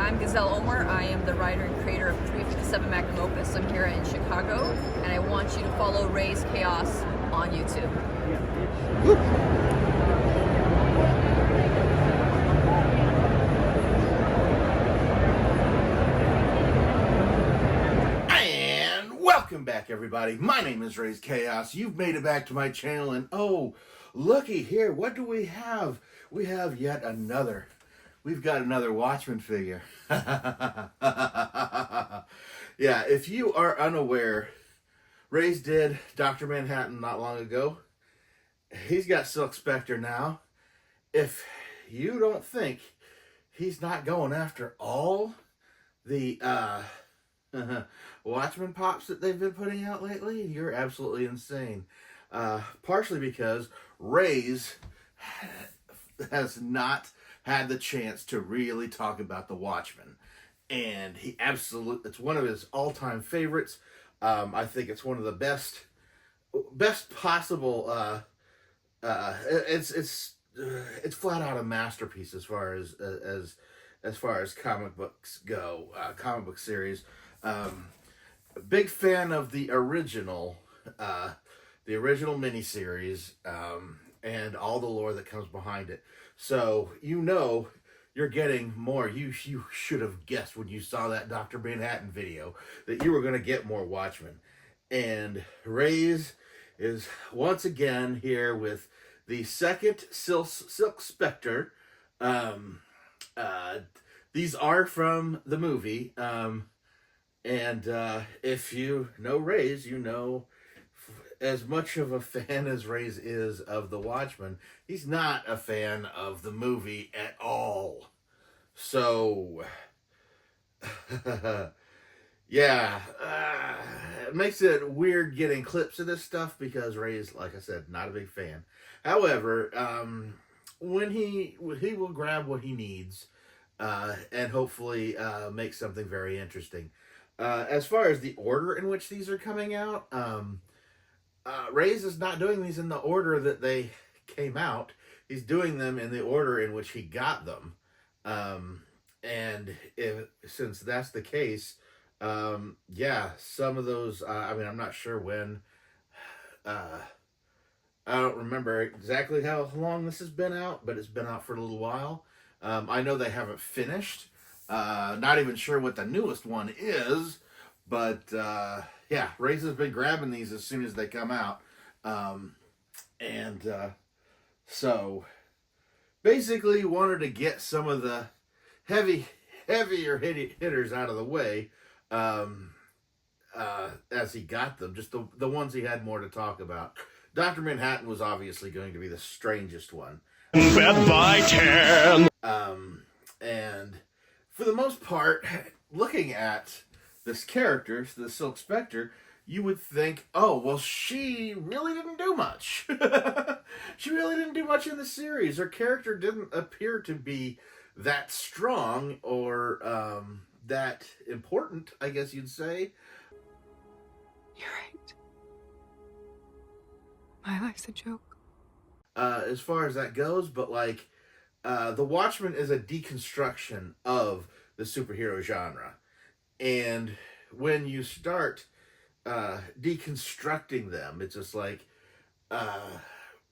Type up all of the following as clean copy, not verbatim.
I'm Ghezal Omar. I am the writer and creator of 357 Magnum Opus. I'm here in Chicago, and I want you to follow Raze Chaos on YouTube. And welcome back, everybody. My name is Raze Chaos. You've made it back to my channel, and oh, looky here. What do we have? We have yet another. We've got another Watchmen figure. Yeah, if you are unaware, Raze did Dr. Manhattan not long ago. He's got Silk Spectre now. If you don't think he's not going after all the Watchmen pops that they've been putting out lately, you're absolutely insane. Partially because Raze has not had the chance to really talk about the Watchmen, and he absolutely, it's one of his all-time favorites. I think it's one of the best possible. It's flat out a masterpiece as far as comic books go. Comic book series. Big fan of the original miniseries, and all the lore that comes behind it. So, you're getting more. You should have guessed when you saw that Dr. Manhattan video that you were going to get more Watchmen. And Raze is once again here with the second Silk Spectre. These are from the movie. And if you know Raze, you know, as much of a fan as Raze is of the Watchmen, he's not a fan of the movie at all. So, yeah, it makes it weird getting clips of this stuff because Raze, like I said, not a big fan. However, when he will grab what he needs, and hopefully make something very interesting. As far as the order in which these are coming out, Raze is not doing these in the order that they came out. He's doing them in the order in which he got them. Since that's the case, yeah, some of those, I'm not sure when, I don't remember exactly how long this has been out, but it's been out for a little while. I know they haven't finished. Not even sure what the newest one is, but yeah, Raze has been grabbing these as soon as they come out. So basically wanted to get some of the heavier hitters out of the way as he got them, just the ones he had more to talk about. Dr. Manhattan was obviously going to be the strangest one. Bet by 10. And for the most part, looking at this character, the Silk Spectre, you would think, oh, well, she really didn't do much. She really didn't do much in the series. Her character didn't appear to be that strong or that important, I guess you'd say. You're right. My life's a joke. As far as that goes, but like, the Watchmen is a deconstruction of the superhero genre. And when you start deconstructing them, it's just like, I'll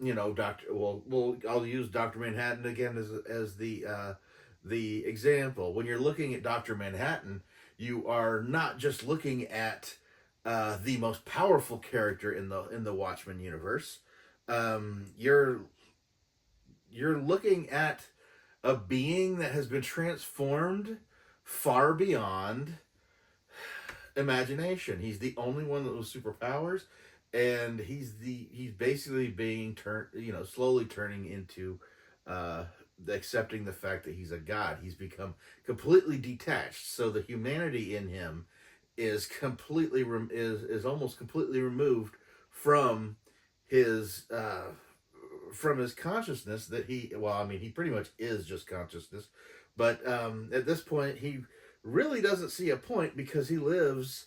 use Dr. Manhattan again as the example. When you're looking at Dr. Manhattan, you are not just looking at the most powerful character in the Watchmen universe. You're looking at a being that has been transformed far beyond imagination. He's the only one with superpowers, and he's basically being slowly turning into accepting the fact that he's a god. He's become completely detached. So the humanity in him is almost completely removed from his consciousness that he pretty much is just consciousness. But at this point, he really doesn't see a point because he lives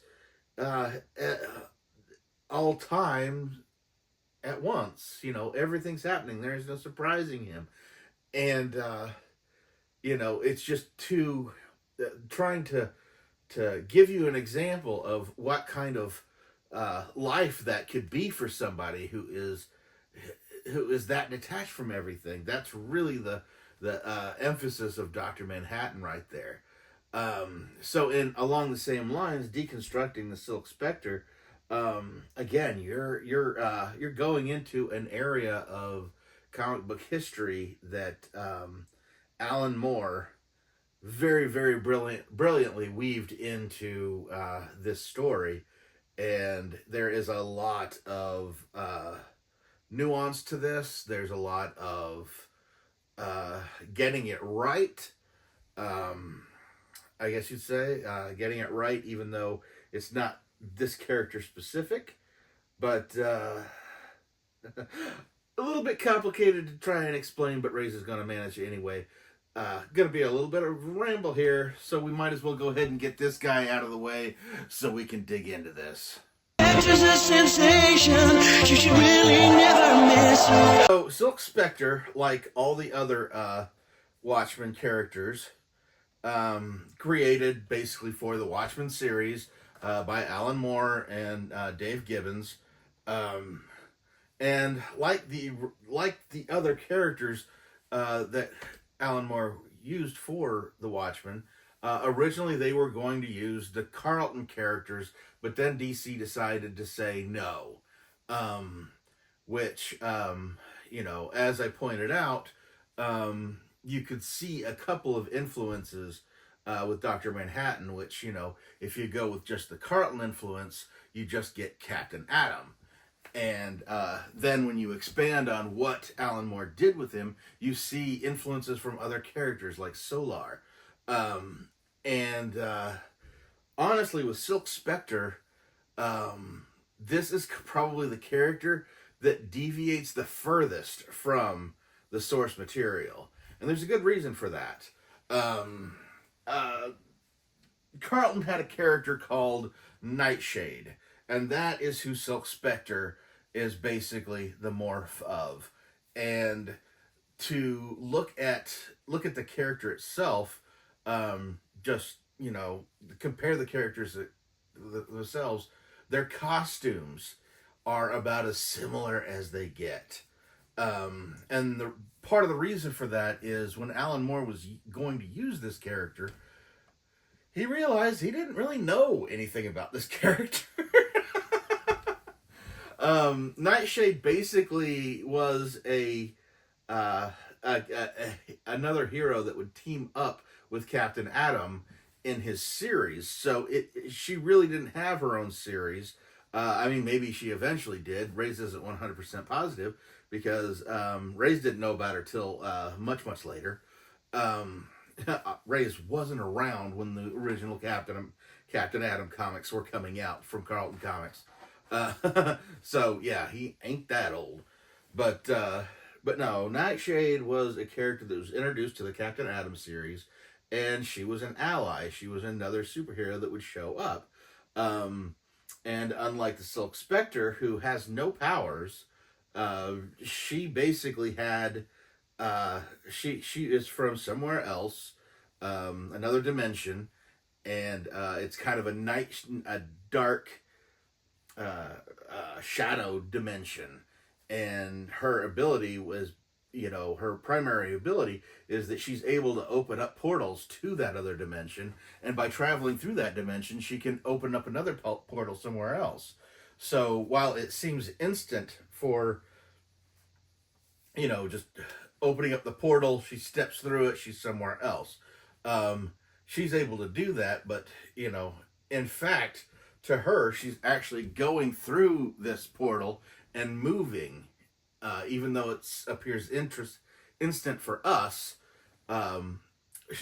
all time at once. Everything's happening. There's no surprising him. And, it's just too trying to give you an example of what kind of life that could be for somebody who is that detached from everything. That's really the emphasis of Dr. Manhattan right there. So in along the same lines, deconstructing the Silk Spectre, again, you're going into an area of comic book history that Alan Moore very, very brilliantly weaved into this story, and there is a lot of nuance to this. There's a lot of getting it right. I guess you'd say getting it right, even though it's not this character specific, but a little bit complicated to try and explain. But Raze is going to manage it anyway. Going to be a little bit of a ramble here, so we might as well go ahead and get this guy out of the way so we can dig into this. Actress a sensation, she should really never miss. So, Silk Spectre, like all the other Watchmen characters, created basically for the Watchmen series by Alan Moore and Dave Gibbons, and like the other characters that Alan Moore used for the Watchmen, originally they were going to use the Carlton characters, but then DC decided to say no, which as I pointed out, you could see a couple of influences with Dr. Manhattan, which, if you go with just the Carlton influence, you just get Captain Atom. And then when you expand on what Alan Moore did with him, you see influences from other characters like Solar. Honestly, with Silk Spectre, this is probably the character that deviates the furthest from the source material. And there's a good reason for that. Carlton had a character called Nightshade, and that is who Silk Spectre is basically the morph of. And to look at the character itself, just compare the characters themselves, their costumes are about as similar as they get. And the part of the reason for that is when Alan Moore was going to use this character, he realized he didn't really know anything about this character. Nightshade basically was another hero that would team up with Captain Atom in his series. So she really didn't have her own series. Maybe she eventually did. Raze isn't 100% positive because Raze didn't know about her till much, much later. Raze wasn't around when the original Captain Atom comics were coming out from Carlton Comics. So yeah, he ain't that old. But no, Nightshade was a character that was introduced to the Captain Atom series, and she was an ally. She was another superhero that would show up. And unlike the Silk Spectre, who has no powers, she basically had she is from somewhere else, another dimension, and it's kind of a dark shadow dimension. And her ability was, her primary ability is that she's able to open up portals to that other dimension, and by traveling through that dimension, she can open up another portal somewhere else. So while it seems instant for, just opening up the portal, she steps through it, she's somewhere else. She's able to do that, but, in fact, to her, she's actually going through this portal and moving, even though it appears instant for us.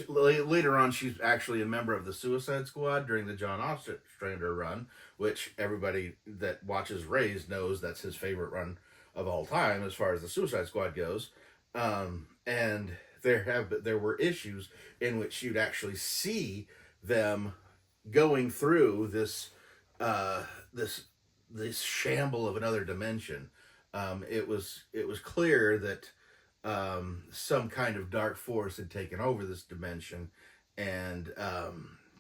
Later on, she's actually a member of the Suicide Squad during the John Ostrander run, which everybody that watches Raze knows that's his favorite run of all time as far as the Suicide Squad goes. And there were issues in which you'd actually see them going through this shamble of another dimension. It was clear that some kind of dark force had taken over this dimension, and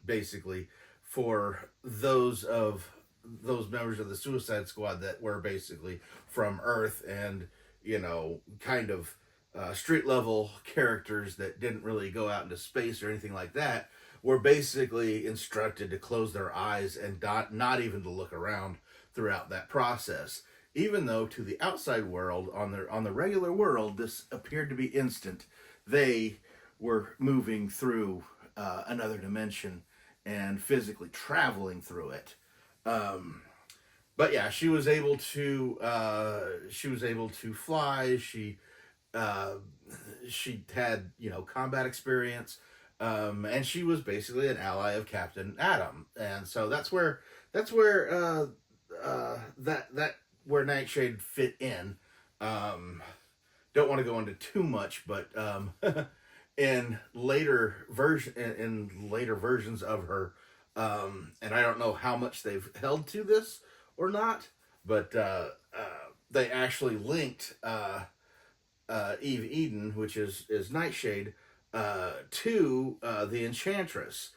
basically for those members of the Suicide Squad that were basically from Earth and, you know, kind of street level characters that didn't really go out into space or anything like that, were basically instructed to close their eyes and not even to look around throughout that process. Even though to the outside world, on the regular world, this appeared to be instant, they were moving through another dimension and physically traveling through it. But yeah, she was able to fly. She had, you know, combat experience, and she was basically an ally of Captain Atom, and so that's where where Nightshade fit in. Don't want to go into too much, but in later versions of her, and I don't know how much they've held to this or not, but they actually linked Eve Eden, which is Nightshade, to the Enchantress.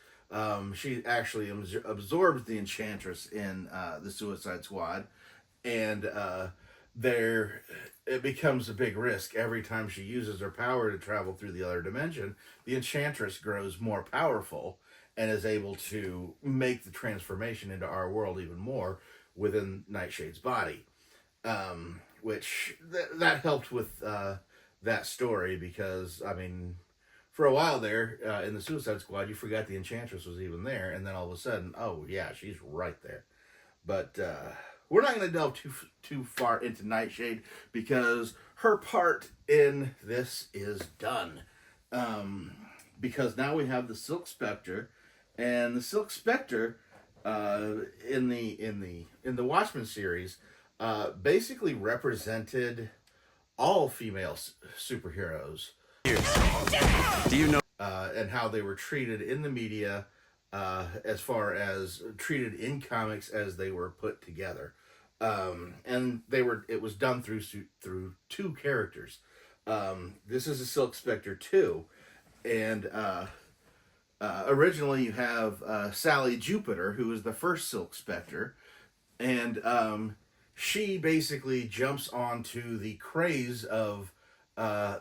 She actually absorbs the Enchantress in the Suicide Squad, and there it becomes a big risk every time she uses her power to travel through the other dimension. The Enchantress grows more powerful and is able to make the transformation into our world even more within Nightshade's body, which that helped with that story, because I mean, for a while there in the Suicide Squad, you forgot the Enchantress was even there, and then all of a sudden, oh yeah, she's right there. But we're not going to delve too far into Nightshade, because her part in this is done. Because now we have the Silk Spectre, and the Silk Spectre in the Watchmen series basically represented all female superheroes. Do you know? And how they were treated in the media, as far as treated in comics as they were put together. And it was done through two characters. This is a Silk Spectre 2, and originally you have Sally Jupiter, who is the first Silk Spectre, and she basically jumps onto the craze of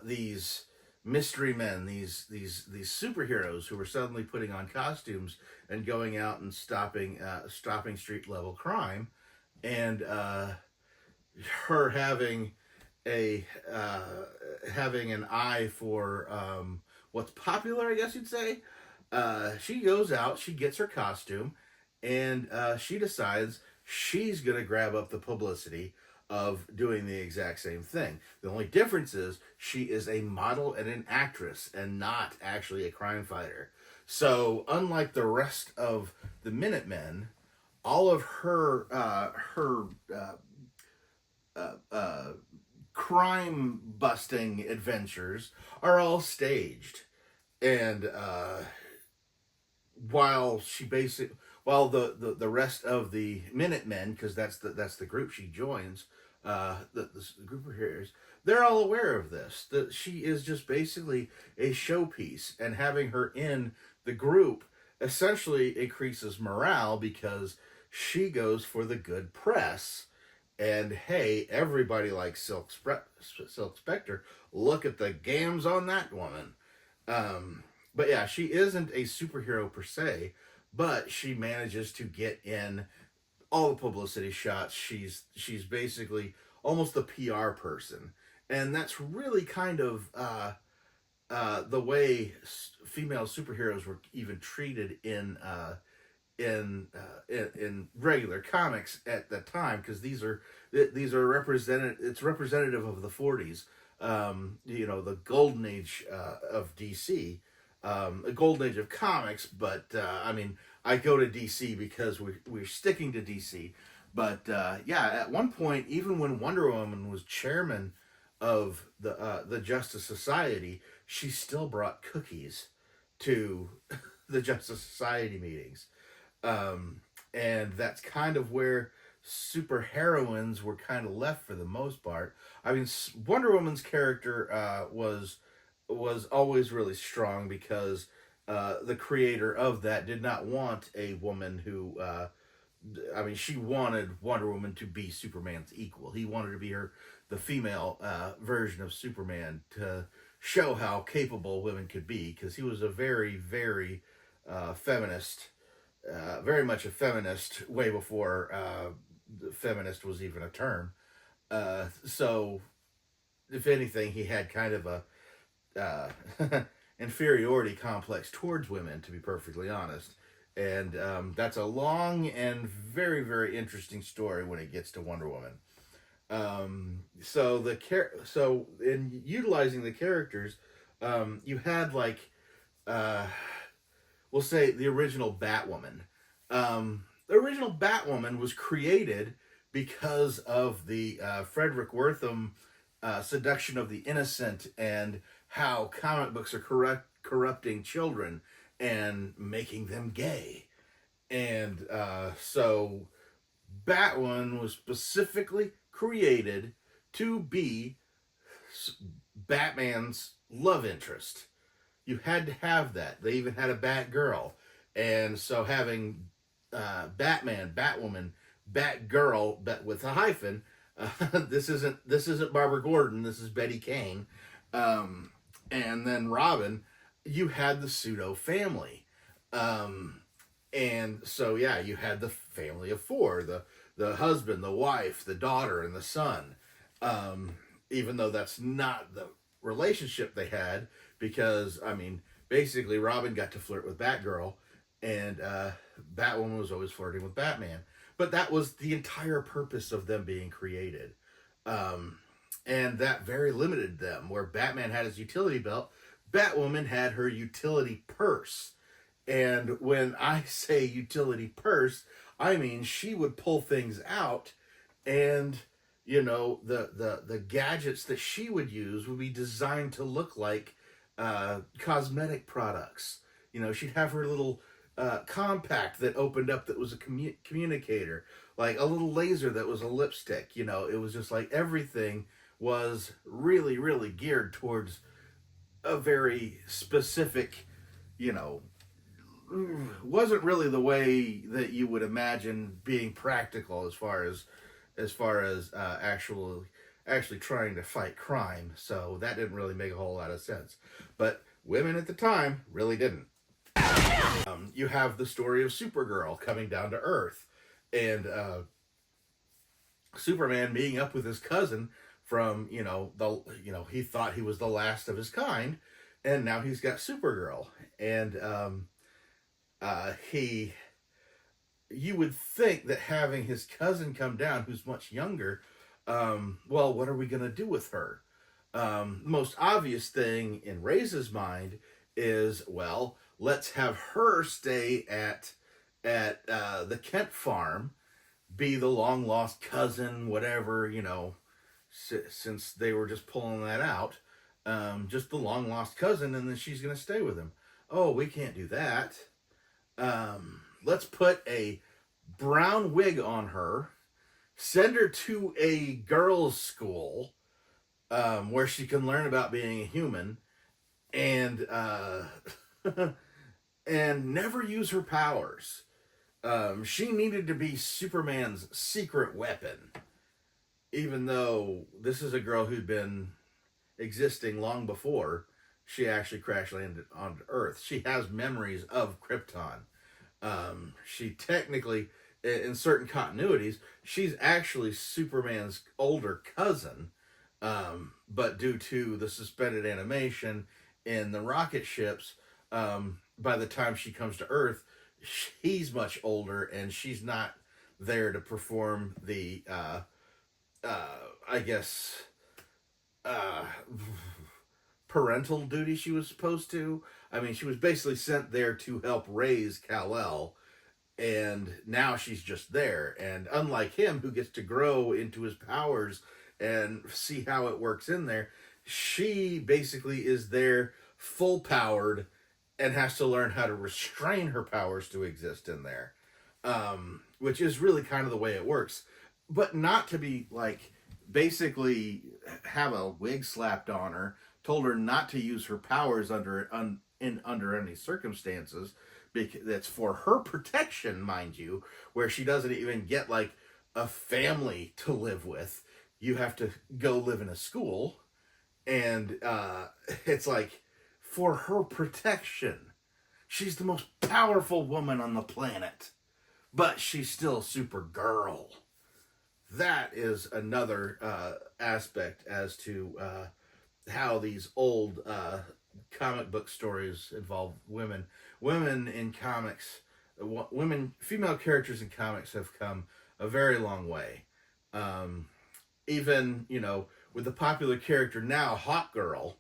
these mystery men, these superheroes who were suddenly putting on costumes and going out and stopping street level crime, and her having an eye for what's popular, I guess you'd say. She goes out, she gets her costume, and she decides she's gonna grab up the publicity of doing the exact same thing. The only difference is she is a model and an actress and not actually a crime fighter. So unlike the rest of the Minutemen, all of her crime busting adventures are all staged. And while the rest of the Minutemen, because that's the group she joins, the group of heroes, they're all aware of this, that she is just basically a showpiece, and having her in the group essentially increases morale, because she goes for the good press. And hey, everybody likes Silk Spectre. Look at the gams on that woman. But yeah, she isn't a superhero per se, but she manages to get in all the publicity shots. She's basically almost a PR person, and that's really kind of the way female superheroes were even treated in regular comics at that time, because these are represented. It's representative of the 40s. The golden age of DC. A golden age of comics, but I mean, I go to DC because we're sticking to DC. But yeah, at one point, even when Wonder Woman was chairman of the Justice Society, she still brought cookies to the Justice Society meetings, and that's kind of where super heroines were kind of left for the most part. I mean, Wonder Woman's character was always really strong, because the creator of that did not want a woman who, she wanted Wonder Woman to be Superman's equal. He wanted to be the female version of Superman, to show how capable women could be, because he was a very, very feminist, very much a feminist, way before feminist was even a term. So, if anything, he had kind of a inferiority complex towards women, to be perfectly honest. And that's a long and very, very interesting story when it gets to Wonder Woman. So in utilizing the characters, you had we'll say the original Batwoman. The original Batwoman was created because of the Frederick Wertham seduction of the innocent, and how comic books are corrupting children and making them gay. And so Batwoman was specifically created to be Batman's love interest. You had to have that. They even had a Batgirl. And so having Batman, Batwoman, Batgirl, but with a hyphen, this isn't Barbara Gordon, this is Betty Kane. And then Robin, you had the pseudo family. And so, yeah, you had the family of four, the husband, the wife, the daughter, and the son. Even though that's not the relationship they had, because, basically Robin got to flirt with Batgirl, and Batwoman was always flirting with Batman. But that was the entire purpose of them being created. And that very limited them. Where Batman had his utility belt, Batwoman had her utility purse. And when I say utility purse, I mean she would pull things out, and the gadgets that she would use would be designed to look like cosmetic products. She'd have her little compact that opened up that was a communicator, like a little laser that was a lipstick. It was just like everything was really, really geared towards a very specific, wasn't really the way that you would imagine being practical as far as actually trying to fight crime. So that didn't really make a whole lot of sense. But women at the time really didn't. You have the story of Supergirl coming down to Earth, and Superman meeting up with his cousin from he thought he was the last of his kind, and now he's got Supergirl, and you would think that having his cousin come down, who's much younger, what are we going to do with her? Most obvious thing in Raze's mind is, let's have her stay at the Kent farm, be the long lost cousin, whatever, since they were just pulling that out, just the long lost cousin, and then she's going to stay with him. Oh, we can't do that. Let's put a brown wig on her, send her to a girls' school, where she can learn about being a human, and and never use her powers. She needed to be Superman's secret weapon, even though this is a girl who'd been existing long before she actually crash landed on Earth. She has memories of Krypton. She technically, in certain continuities, she's actually Superman's older cousin, but due to the suspended animation in the rocket ships, by the time she comes to Earth, he's much older, and she's not there to perform the, parental duty she was supposed to. She was basically sent there to help raise Kal-El, and now she's just there. And unlike him, who gets to grow into his powers and see how it works in there, she basically is there full powered and has to learn how to restrain her powers to exist in there, which is really kind of the way it works. But not to be basically have a wig slapped on her, told her not to use her powers under under any circumstances. That's for her protection, mind you, where she doesn't even get like a family to live with. You have to go live in a school, and it's like for her protection. She's the most powerful woman on the planet, but she's still Supergirl. That is another aspect as to how these old comic book stories involve women. Women in comics, female characters in comics have come a very long way. Even, with the popular character now, Hawk Girl,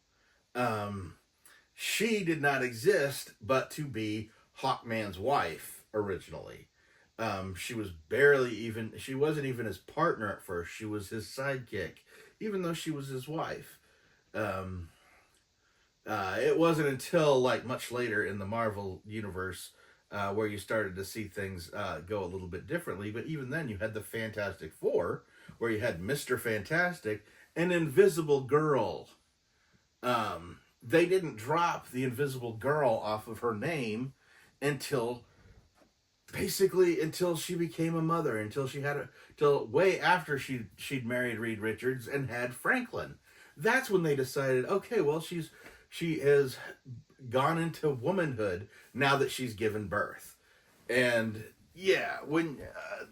she did not exist but to be Hawkman's wife originally. She wasn't even his partner at first. She was his sidekick, even though she was his wife. It wasn't until like much later in the Marvel universe where you started to see things go a little bit differently. But even then, you had the Fantastic Four, where you had Mr. Fantastic and Invisible Girl. They didn't drop the Invisible Girl off of her name until she became a mother, till way after she'd married Reed Richards and had Franklin. That's when they decided, okay, well, she has gone into womanhood now that she's given birth. And yeah, when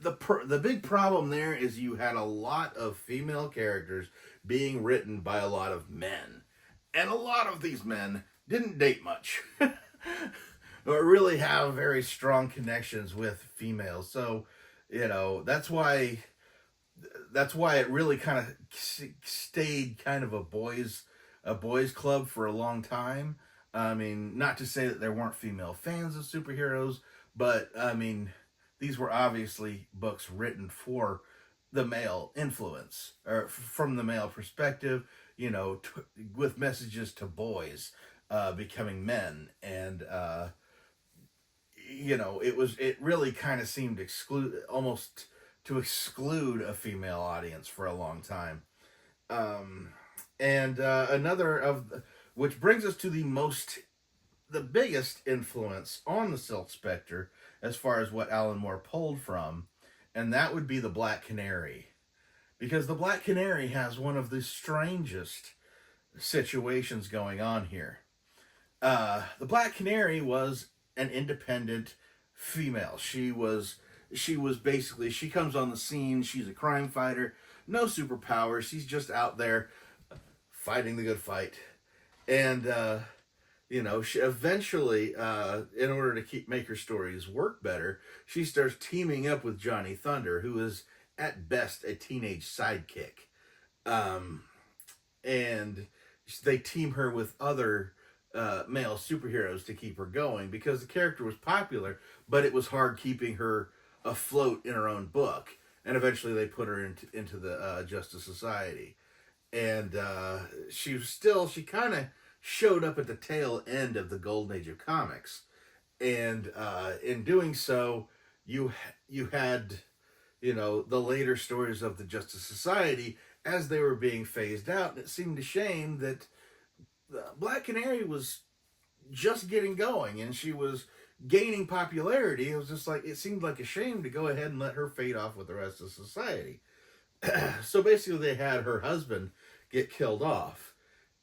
the big problem there is you had a lot of female characters being written by a lot of men, and a lot of these men didn't date much or really have very strong connections with females. So that's why it really kind of stayed kind of a boys club for a long time. I mean, not to say that there weren't female fans of superheroes, but I mean, these were obviously books written for the male influence, or from the male perspective, with messages to boys becoming men. And it really kind of seemed almost to exclude a female audience for a long time. Which brings us to the biggest influence on the Silk Spectre as far as what Alan Moore pulled from, and that would be the Black Canary. Because the Black Canary has one of the strangest situations going on here. The Black Canary was an independent female. She comes on the scene, she's a crime fighter, no superpowers, she's just out there fighting the good fight. And, she eventually, in order to make her stories work better, she starts teaming up with Johnny Thunder, who is at best a teenage sidekick. And they team her with other male superheroes to keep her going, because the character was popular, but it was hard keeping her afloat in her own book. And eventually they put her into the Justice Society. And she kind of showed up at the tail end of the golden age of comics. And in doing so, you had, the later stories of the Justice Society as they were being phased out. And it seemed a shame that Black Canary was just getting going and she was gaining popularity. It was just like, it seemed like a shame to go ahead and let her fade off with the rest of society. So basically they had her husband get killed off.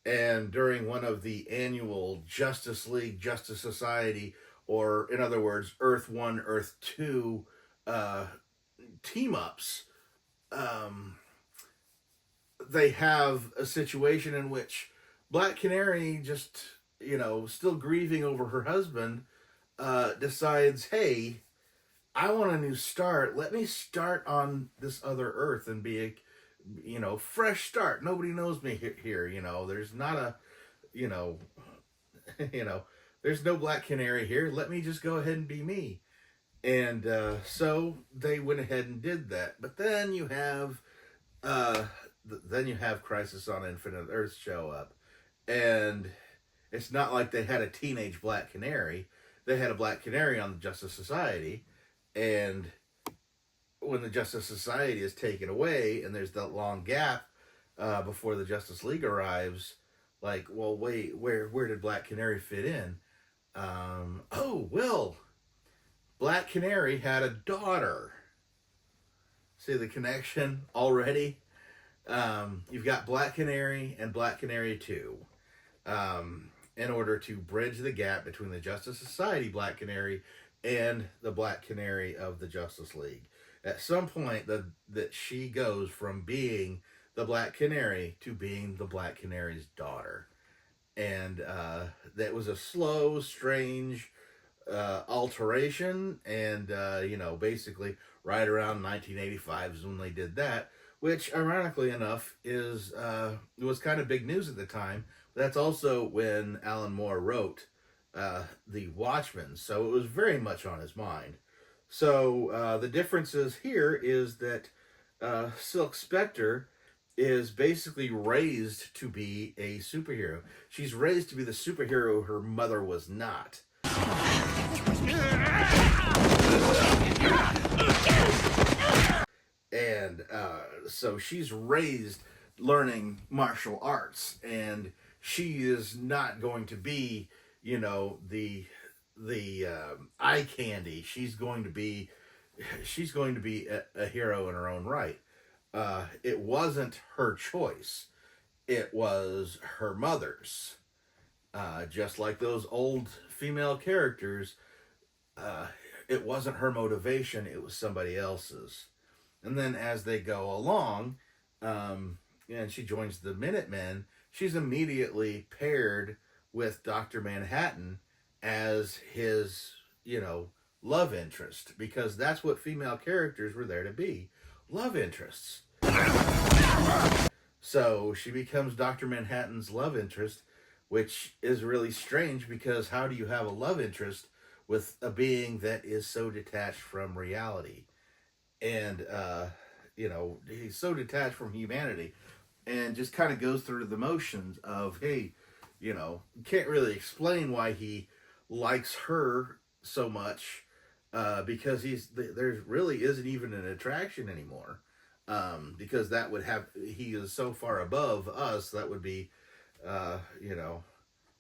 And during one of the annual Justice League, Justice Society, or in other words, Earth 1, Earth 2 team-ups, they have a situation in which Black Canary, just, still grieving over her husband, decides, hey, I want a new start. Let me start on this other Earth and be a, fresh start. Nobody knows me here. There's not a, there's no Black Canary here. Let me just go ahead and be me. And so they went ahead and did that. But then you have Crisis on Infinite Earths show up, and it's not like they had a teenage Black Canary. They had a Black Canary on the Justice Society, and when the Justice Society is taken away, and there's that long gap before the Justice League arrives, like, well, wait, where did Black Canary fit in? Oh, Will. Black Canary had a daughter. See the connection already? You've got Black Canary and Black Canary 2. In order to bridge the gap between the Justice Society Black Canary and the Black Canary of the Justice League. At some point, that she goes from being the Black Canary to being the Black Canary's daughter. And that was a slow, strange alteration. And, basically right around 1985 is when they did that, which, ironically enough, was kind of big news at the time. That's also when Alan Moore wrote the Watchmen, so it was very much on his mind. So the differences here is that Silk Spectre is basically raised to be a superhero. She's raised to be the superhero her mother was not. And so she's raised learning martial arts, and she is not going to be, the eye candy. She's going to be a hero in her own right. It wasn't her choice. It was her mother's. Just like those old female characters, it wasn't her motivation. It was somebody else's. And then as they go along, and she joins the Minutemen, she's immediately paired with Dr. Manhattan as his, love interest, because that's what female characters were there to be, love interests. So she becomes Dr. Manhattan's love interest, which is really strange, because how do you have a love interest with a being that is so detached from reality? And, he's so detached from humanity, and just kind of goes through the motions of, hey, can't really explain why he likes her so much, because there really isn't even an attraction anymore, because that would have, he is so far above us, that would be,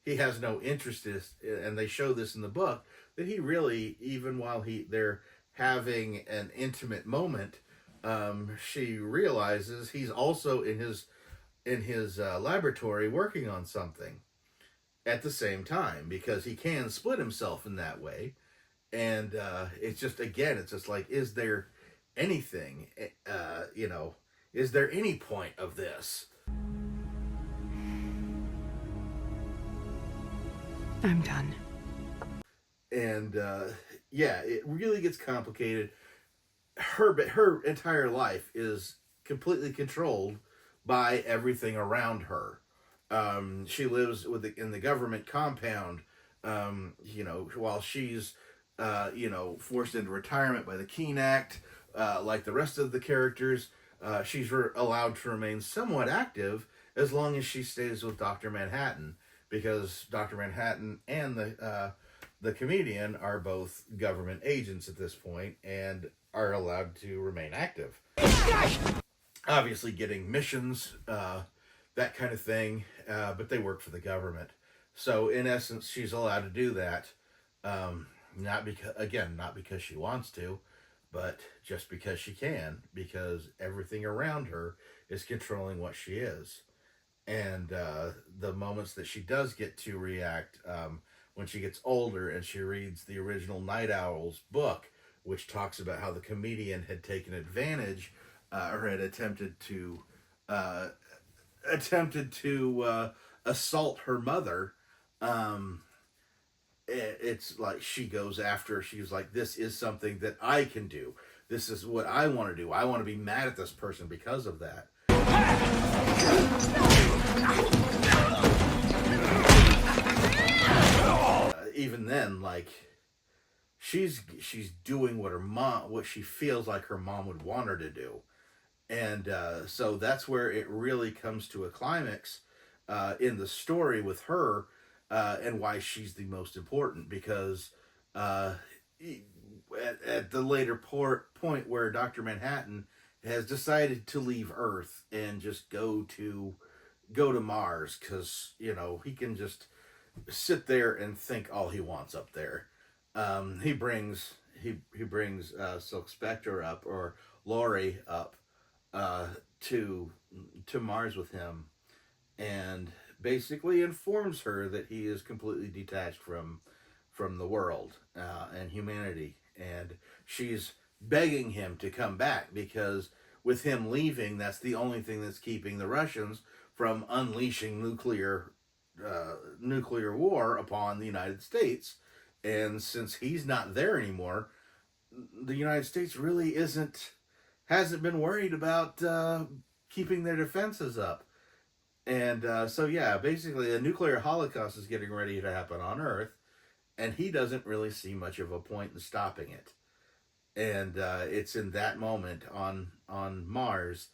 he has no interest in, and they show this in the book, that he really, even while they're having an intimate moment, she realizes he's also in his laboratory working on something at the same time, because he can split himself in that way. And it's just like, is there anything, is there any point of this? I'm done. And it really gets complicated. Her entire life is completely controlled by everything around her. She lives in the government compound, while she's, forced into retirement by the Keene Act. Like the rest of the characters, she's allowed to remain somewhat active as long as she stays with Dr. Manhattan, because Dr. Manhattan and the comedian are both government agents at this point and are allowed to remain active. Obviously getting missions, that kind of thing, but they work for the government. So in essence, she's allowed to do that, not because she wants to, but just because she can, because everything around her is controlling what she is. And the moments that she does get to react, when she gets older and she reads the original Night Owl's book, which talks about how the comedian had taken advantage, or had attempted to assault her mother. It's like she's like, this is something that I can do. This is what I want to do. I want to be mad at this person because of that. Even then, like, she's doing what she feels like her mom would want her to do. And so that's where it really comes to a climax in the story with her, and why she's the most important, because at the later point where Dr. Manhattan has decided to leave Earth and just go to Mars, because he can just sit there and think all he wants up there. He brings Silk Spectre up, or Laurie up, to Mars with him, and basically informs her that he is completely detached from the world and humanity, and she's begging him to come back because with him leaving, that's the only thing that's keeping the Russians from unleashing nuclear war upon the United States. And since he's not there anymore, the United States really hasn't been worried about keeping their defenses up. And so yeah, basically a nuclear holocaust is getting ready to happen on Earth, and he doesn't really see much of a point in stopping it. And it's in that moment on Mars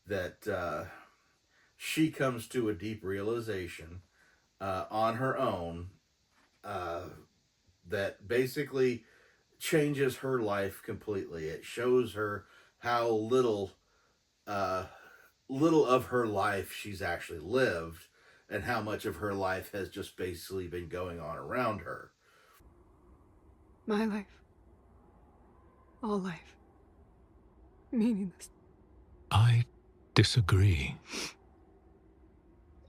that she comes to a deep realization on her own that basically changes her life completely. It shows her how little of her life she's actually lived, and how much of her life has just basically been going on around her. My life. All life. Meaningless. I disagree.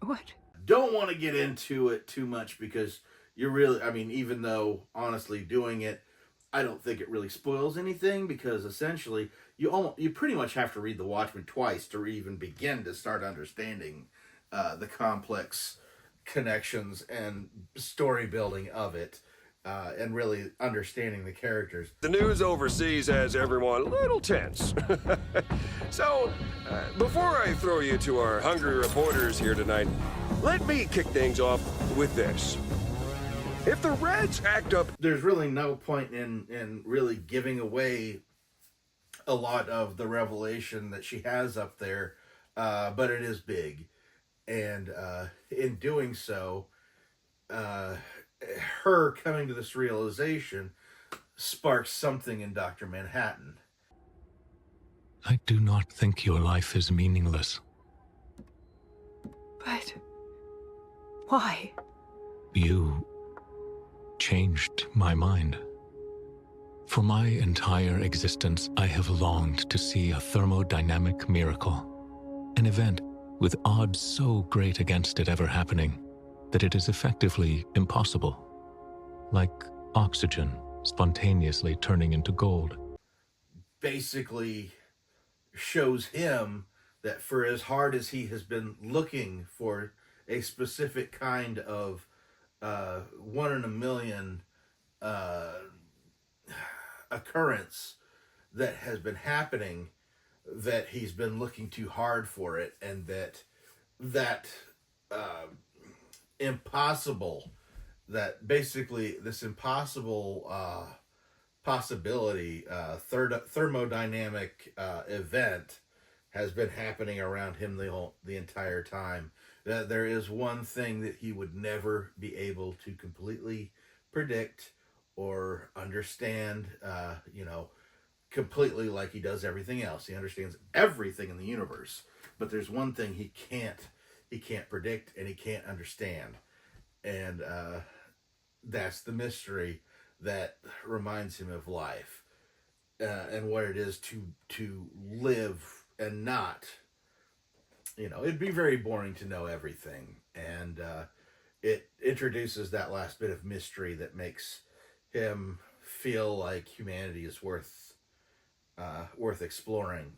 What? Don't want to get into it too much because even though honestly doing it, I don't think it really spoils anything, because essentially you pretty much have to read the Watchmen twice to even begin to start understanding the complex connections and story building of it, and really understanding the characters. The news overseas has everyone a little tense. So, before I throw you to our hungry reporters here tonight, let me kick things off with this. If the Reds act up... There's really no point in really giving away a lot of the revelation that she has up there, but it is big. And in doing so, her coming to this realization sparks something in Dr. Manhattan. I do not think your life is meaningless. But why? You changed my mind. For my entire existence, I have longed to see a thermodynamic miracle, an event with odds so great against it ever happening that it is effectively impossible, like oxygen spontaneously turning into gold. Basically shows him that for as hard as he has been looking for a specific kind of 1 in a million occurrence that has been happening, that he's been looking too hard for it, and that impossible, that basically this impossible possibility, thermodynamic event has been happening around him the entire time. That there is one thing that he would never be able to completely predict or understand, completely, like he does everything else. He understands everything in the universe, but there's one thing he can't predict and he can't understand, and that's the mystery that reminds him of life, and what it is to live and not. It'd be very boring to know everything, and it introduces that last bit of mystery that makes him feel like humanity is worth exploring.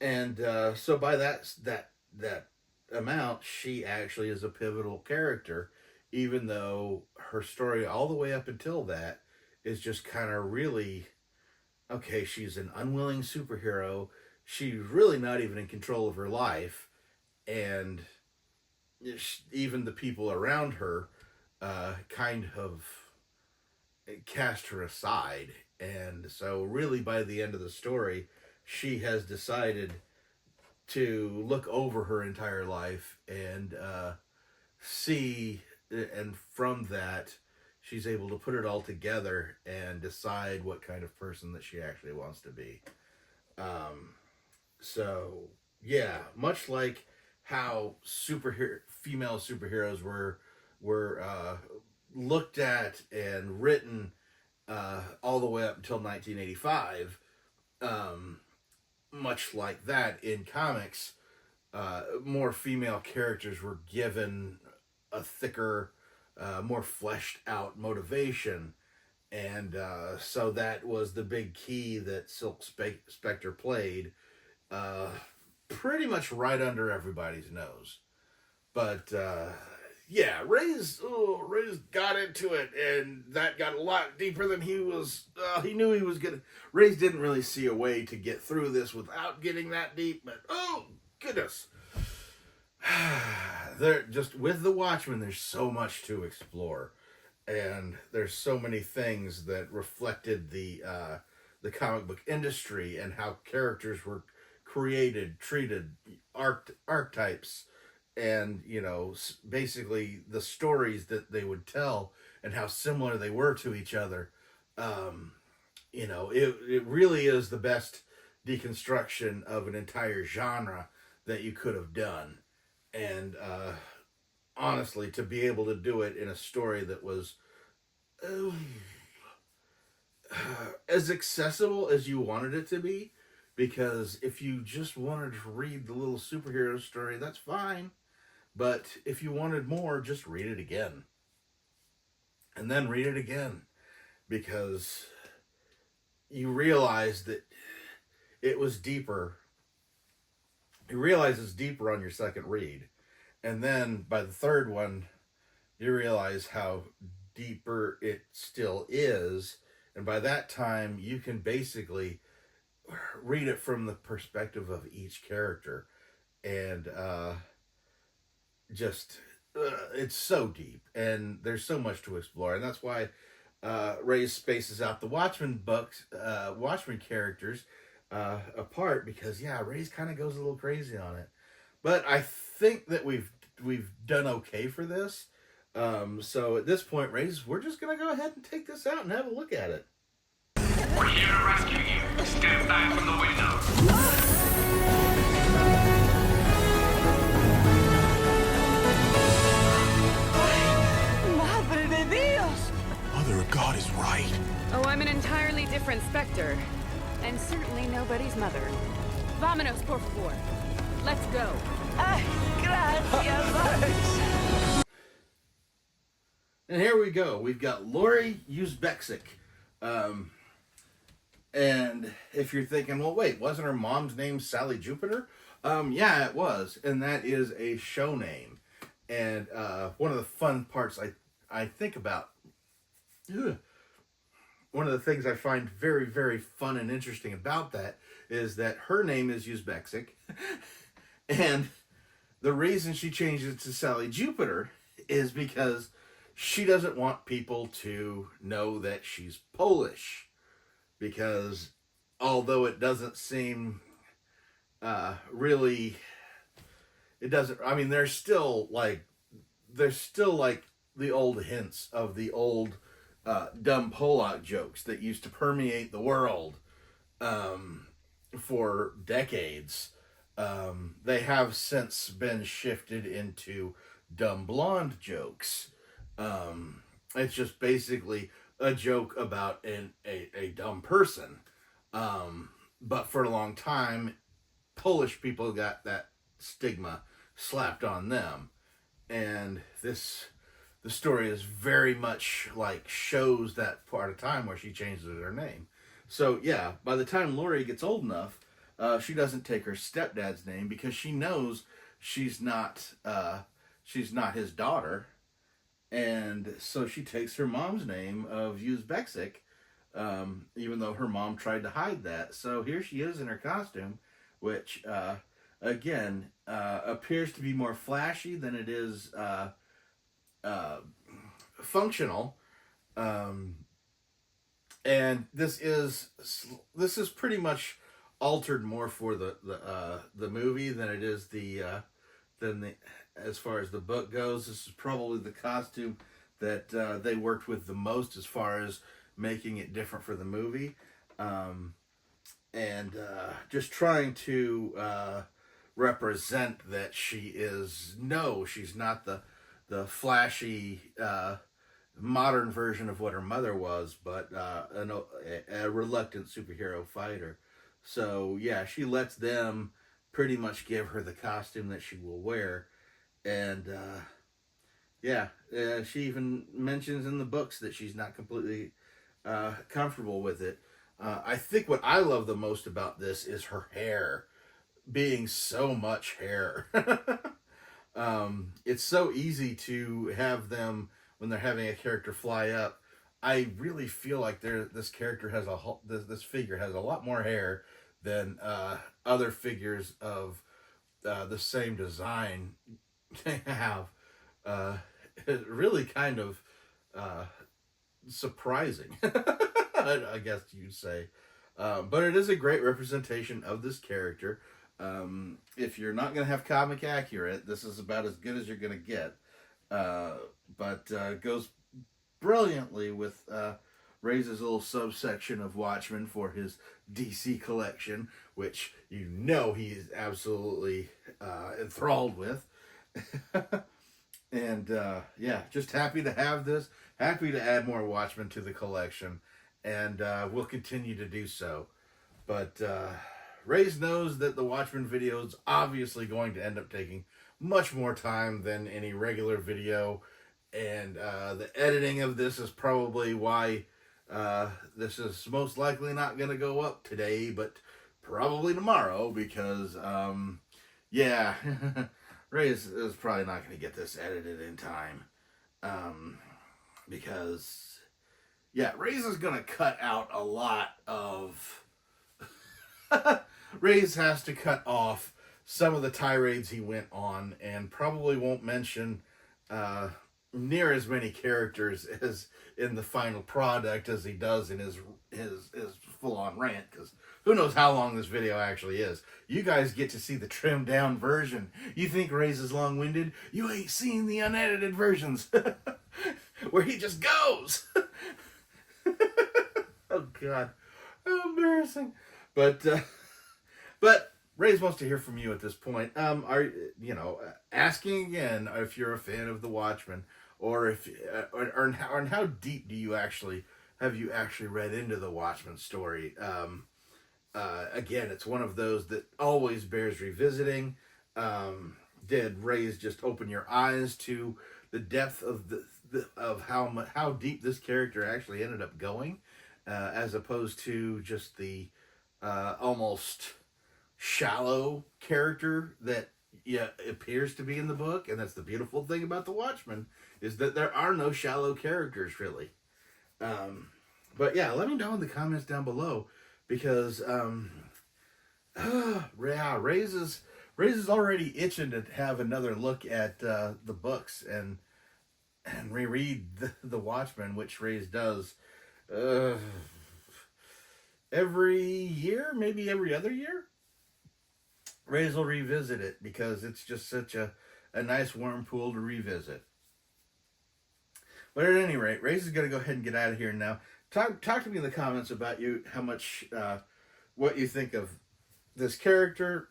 And so by that amount, she actually is a pivotal character, even though her story all the way up until that is just kind of really, okay, she's an unwilling superhero. She's really not even in control of her life, and even the people around her kind of cast her aside. And so really by the end of the story, she has decided to look over her entire life and see, and from that she's able to put it all together and decide what kind of person that she actually wants to be. So yeah, much like how female superheroes were were looked at and written all the way up until 1985. Much like that in comics, more female characters were given a thicker, more fleshed out motivation. And so that was the big key that Silk Spectre played, pretty much right under everybody's nose. But yeah, Raze got into it, and that got a lot deeper than he knew he was gonna. Raze didn't really see a way to get through this without getting that deep, but oh goodness. There, just with the Watchmen, there's so much to explore, and there's so many things that reflected the comic book industry and how characters were created, treated, archetypes, and basically the stories that they would tell and how similar they were to each other. It really is the best deconstruction of an entire genre that you could have done. And honestly, to be able to do it in a story that was as accessible as you wanted it to be, because if you just wanted to read the little superhero story, that's fine. But if you wanted more, just read it again. And then read it again. Because you realize that it was deeper. You realize it's deeper on your second read. And then by the third one, you realize how deeper it still is. And by that time, you can basically read it from the perspective of each character. And it's so deep. And there's so much to explore. And that's why Raze spaces out the Watchmen books, Watchmen characters apart, because Raze kind of goes a little crazy on it. But I think that we've done okay for this. So at this point, Raze, we're just gonna go ahead and take this out and have a look at it. We're here to rescue you. Stand back from the window. Madre de Dios! Mother of God is right. Oh, I'm an entirely different Spectre. And certainly nobody's mother. Vámonos, por favor. Let's go. Ay, gracias. And here we go. We've got Laurie Juspeczyk. And if you're thinking, well, wait, wasn't her mom's name Sally Jupiter? Yeah, it was. And that is a show name. And one of the fun parts I think about, one of the things I find very, very fun and interesting about that is that her name is Juspeczyk. And the reason she changes it to Sally Jupiter is because she doesn't want people to know that she's Polish. Because although it doesn't seem really, it doesn't, I mean, there's still like the old hints of the old dumb Polak jokes that used to permeate the world for decades. They have since been shifted into dumb blonde jokes. It's just basically a joke about a dumb person. But for a long time, Polish people got that stigma slapped on them. And the story is very much like shows that part of time where she changes her name. So yeah, by the time Laurie gets old enough, she doesn't take her stepdad's name because she knows she's not his daughter. And so she takes her mom's name of Juspeczyk, even though her mom tried to hide that. So here she is in her costume, which, again, appears to be more flashy than it is functional. And this is pretty much altered more for the movie than it is as far as the book goes. This is probably the costume that they worked with the most as far as making it different for the movie. And just trying to represent that she's not flashy modern version of what her mother was, but a reluctant superhero fighter. So yeah, she lets them pretty much give her the costume that she will wear, and she even mentions in the books that she's not completely comfortable with it. I think what I love the most about this is her hair being so much hair. It's so easy to have them when they're having a character fly up. I really feel like this character has this figure has a lot more hair than other figures of the same design have. It's really kind of surprising, I guess you'd say. But it is a great representation of this character. If you're not going to have comic accurate, this is about as good as you're going to get. But goes brilliantly with Raze's little subsection of Watchmen for his DC collection, which you know he is absolutely enthralled with. And just happy to have this. Happy to add more Watchmen to the collection, and we'll continue to do so. But Raze knows that the Watchmen video is obviously going to end up taking much more time than any regular video, and the editing of this is probably why this is most likely not going to go up today, but probably tomorrow, because Raze is probably not going to get this edited in time, because Raze is going to cut out a lot of Raze has to cut off some of the tirades he went on, and probably won't mention near as many characters as in the final product as he does in his full-on rant, because who knows how long this video actually is. You guys get to see the trimmed down version. You think Raze is long-winded? You ain't seen the unedited versions where he just goes. Oh God, how embarrassing. But Raze wants to hear from you at this point. Asking again if you're a fan of the Watchmen, or if or how deep do you actually read into the Watchmen story? Again, it's one of those that always bears revisiting. Did Raze just open your eyes to the depth of how deep this character actually ended up going, as opposed to just the almost shallow character that appears to be in the book? And that's the beautiful thing about the Watchmen, is that there are no shallow characters really. But let me know in the comments down below, because Raze is already itching to have another look at the books and reread the Watchmen, which Raze does every year, maybe every other year. Raze will revisit it because it's just such a nice warm pool to revisit. But at any rate, Raze is going to go ahead and get out of here now. Talk to me in the comments about what you think of this character,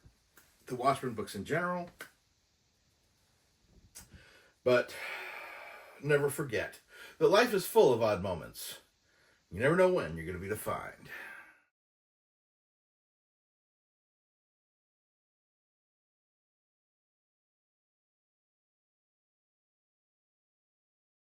the Watchmen books in general. But never forget that life is full of odd moments. You never know when you're going to be defined.